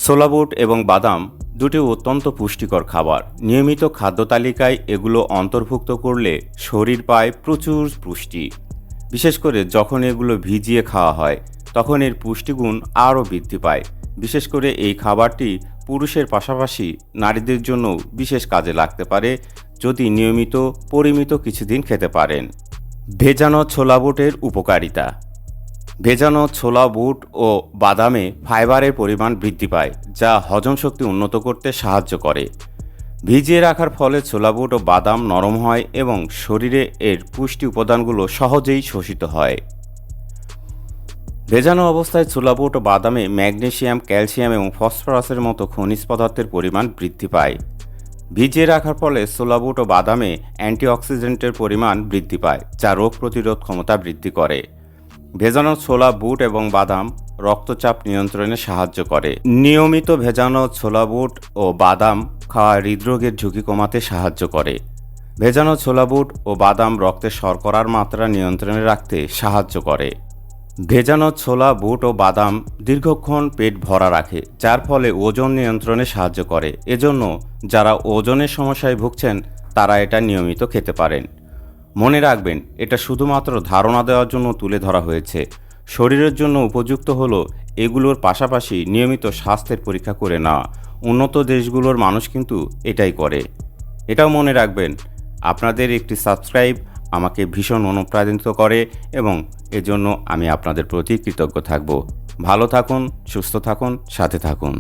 ছোলা বুট এবং বাদাম দুটি অত্যন্ত পুষ্টিকর খাবার। নিয়মিত খাদ্য তালিকায় এগুলো অন্তর্ভুক্ত করলে শরীর পায় প্রচুর পুষ্টি। বিশেষ করে যখন এগুলো ভিজিয়ে খাওয়া হয় তখন এর পুষ্টিগুণ আরও বৃদ্ধি পায়। বিশেষ করে এই খাবারটি পুরুষের পাশাপাশি নারীদের জন্যও বিশেষ কাজে লাগতে পারে যদি নিয়মিত পরিমিত কিছুদিন খেতে পারেন। ভেজানো ছোলা বুটের উপকারিতা। ভেজানো ছোলা বুট ও বাদামে ফাইবারের পরিমাণ বৃদ্ধি পায়, যা হজম শক্তি উন্নত করতে সাহায্য করে। ভিজিয়ে রাখার ফলে ছোলা বুট ও বাদাম নরম হয় এবং শরীরে এর পুষ্টি উপাদানগুলো সহজেই শোষিত হয়। ভেজানো অবস্থায় ছোলা বুট ও বাদামে ম্যাগনেসিয়াম, ক্যালসিয়াম এবং ফসফরাসের মতো খনিজ পদার্থের পরিমাণ বৃদ্ধি পায়। ভিজিয়ে রাখার ফলে ছোলা বুট ও বাদামে অ্যান্টিঅক্সিডেন্টের পরিমাণ বৃদ্ধি পায়, যা রোগ প্রতিরোধ ক্ষমতা বৃদ্ধি করে। ভেজানো ছোলা বুট এবং বাদাম রক্তচাপ নিয়ন্ত্রণে সাহায্য করে। নিয়মিত ভেজানো ছোলা বুট ও বাদাম খাওয়া হৃদরোগের ঝুঁকি কমাতে সাহায্য করে। ভেজানো ছোলা বুট ও বাদাম রক্তে শর্করার মাত্রা নিয়ন্ত্রণে রাখতে সাহায্য করে। ভেজানো ছোলা বুট ও বাদাম দীর্ঘক্ষণ পেট ভরা রাখে, যার ফলে ওজন নিয়ন্ত্রণে সাহায্য করে। এজন্য যারা ওজনের সমস্যায় ভুগছেন তারা এটা নিয়মিত খেতে পারেন। মনে রাখবেন, এটা শুধুমাত্র ধারণা দেওয়ার জন্য তুলে ধরা হয়েছে। শরীরের জন্য উপযুক্ত হলো এগুলোর পাশাপাশি নিয়মিত স্বাস্থ্যের পরীক্ষা করে নেওয়া। উন্নত দেশগুলোর মানুষ কিন্তু এটাই করে। এটাও মনে রাখবেন, আপনাদের একটি সাবস্ক্রাইব আমাকে ভীষণ অনুপ্রাণিত করে এবং এজন্য আমি আপনাদের প্রতি কৃতজ্ঞ থাকব। ভালো থাকুন, সুস্থ থাকুন, সাথে থাকুন।